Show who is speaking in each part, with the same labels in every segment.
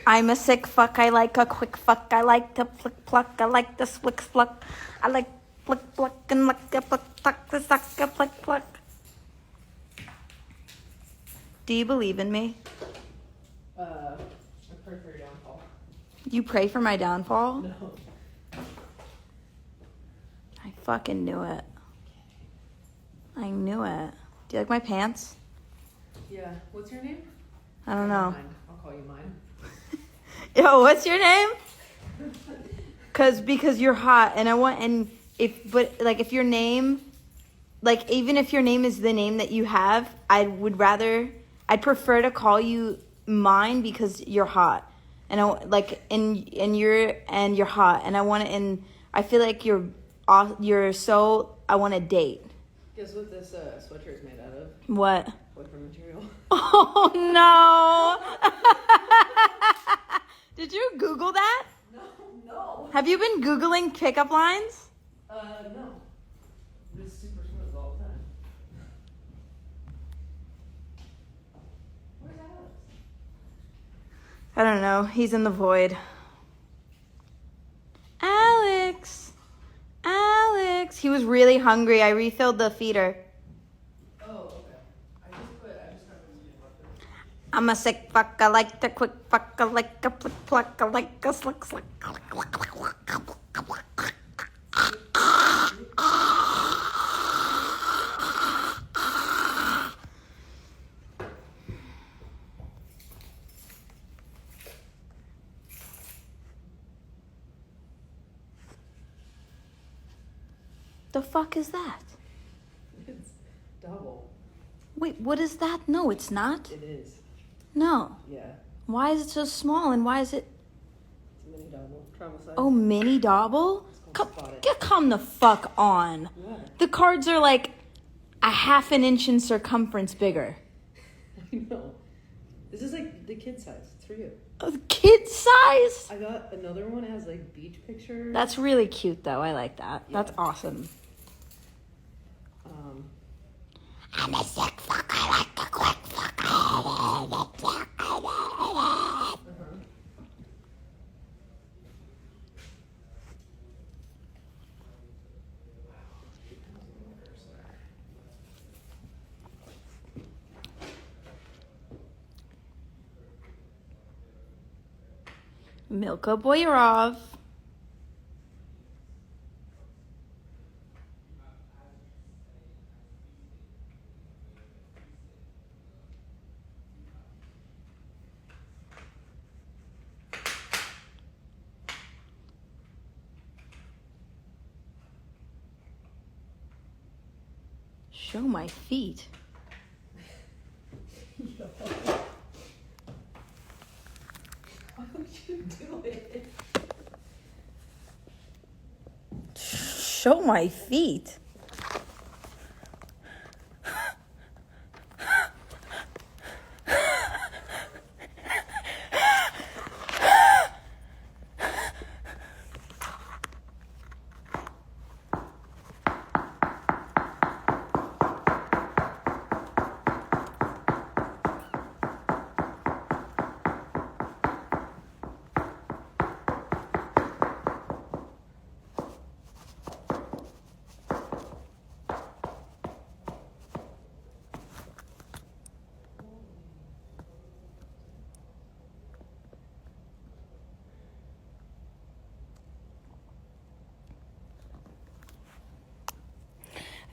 Speaker 1: I'm a sick fuck. I like a quick fuck. I like to flick pluck. I like to swick pluck. I like flick pluck and like a pluck pluck the suck a flick pluck. Do you believe in me?
Speaker 2: I pray for your downfall.
Speaker 1: You pray for my downfall?
Speaker 2: No.
Speaker 1: I fucking knew it. I knew it. Do you like my pants?
Speaker 2: Yeah. What's your name?
Speaker 1: I don't know.
Speaker 2: Mine. I'll call you mine.
Speaker 1: Yo, what's your name? Because you're hot, and I want if your name, like even if your name is the name that you have, I'd prefer to call you mine because you're hot, and you're hot, and I feel like you're so I want to date.
Speaker 2: Guess what this sweatshirt is made out of?
Speaker 1: What?
Speaker 2: Boyfriend material.
Speaker 1: Oh no! Did you Google that?
Speaker 2: No.
Speaker 1: Have you been Googling pickup lines?
Speaker 2: No. This super smooth all the time. Where's Alex?
Speaker 1: I don't know. He's in the void. Alex! Alex! He was really hungry. I refilled the feeder.
Speaker 2: Oh, okay. I just got this.
Speaker 1: I'm a sick fuck. I like to quick fuck. I like a flick pluck. I like a slick slick. The fuck is that?
Speaker 2: It's double.
Speaker 1: Wait, what is that? No, it's not.
Speaker 2: It is.
Speaker 1: No.
Speaker 2: Yeah.
Speaker 1: Why is it so small and why is it...
Speaker 2: It's a mini double. Travel size.
Speaker 1: Oh, mini double? Come the fuck on.
Speaker 2: What?
Speaker 1: The cards are like a half an inch in circumference bigger.
Speaker 2: I know. This is like the kid size. It's for you.
Speaker 1: A kid size?
Speaker 2: I got another one. It has like beach pictures.
Speaker 1: That's really cute though. I like that.
Speaker 2: Yeah.
Speaker 1: That's awesome. I'm a sick fuck. I like the quick fuck. Milka Boyrov. Show my feet.
Speaker 2: Why would you do it?
Speaker 1: Show my feet.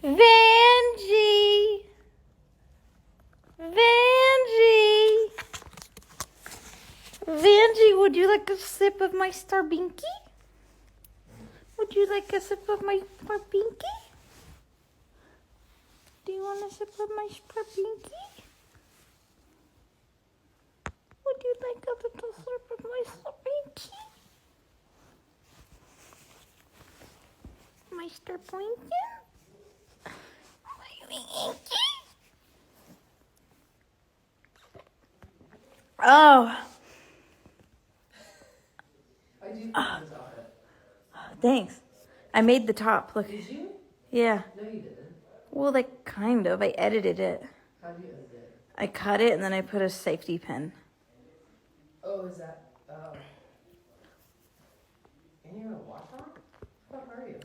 Speaker 1: Vanjie! Vanjie! Vanjie, would you like a sip of my Starbinky? Would you like a sip of my Starbinky? Do you want a sip of my Starbinky? Would you like a little sip of my Starbinky? My Starbinky? Oh.
Speaker 2: I do off it.
Speaker 1: Thanks. I made the top. Look.
Speaker 2: Did you?
Speaker 1: Yeah.
Speaker 2: No, you didn't.
Speaker 1: Well, like, kind of. I edited it.
Speaker 2: How do you edit it?
Speaker 1: I cut it and then I put a safety pin.
Speaker 2: Oh, is that And you're gonna watch that? What are you?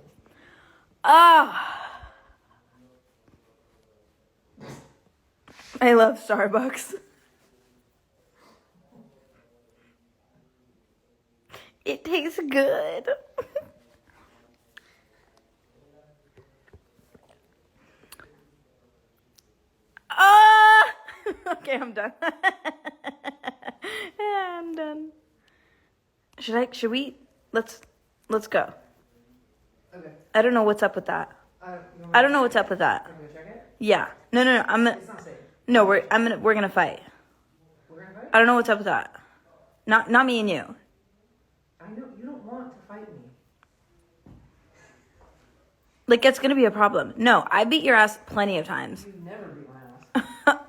Speaker 1: I love Starbucks. It tastes good. Okay, I'm done. I'm done. Should we? Let's go.
Speaker 2: Okay.
Speaker 1: I don't know what's up with that. I don't know what's up with that.
Speaker 2: I'm gonna check it.
Speaker 1: Yeah. No.
Speaker 2: It's not safe.
Speaker 1: No, we're gonna fight.
Speaker 2: We're gonna fight?
Speaker 1: I don't know what's up with that. Not me and you.
Speaker 2: I know you don't want to fight me.
Speaker 1: Like, it's gonna be a problem. No, I beat your ass plenty of times.
Speaker 2: You never beat my ass.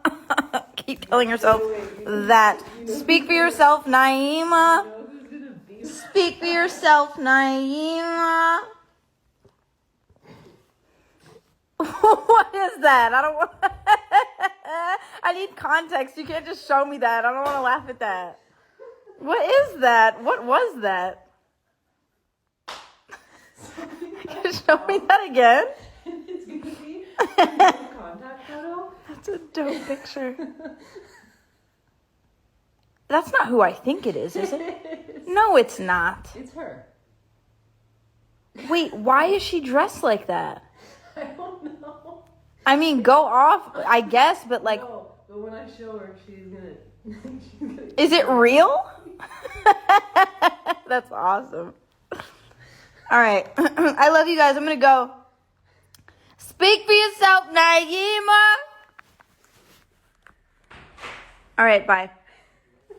Speaker 1: Keep telling yourself that. Speak for yourself, Naima.
Speaker 2: Who's gonna beat
Speaker 1: Speak for yourself, Naima. What is that? I don't want. I need context. You can't just show me that. I don't want to laugh at that. What is that? What was that? Can you show me that again?
Speaker 2: It's gonna be a contact photo.
Speaker 1: That's a dope picture. That's not who I think it is it? No, it's not.
Speaker 2: It's her.
Speaker 1: Wait, why is she dressed like that?
Speaker 2: I don't know.
Speaker 1: I mean, go off, I guess, but like...
Speaker 2: No, but when I show her, she's gonna...
Speaker 1: Is it real? That's awesome. All right. I love you guys. I'm going to go. Speak for yourself, Naima. All right, bye.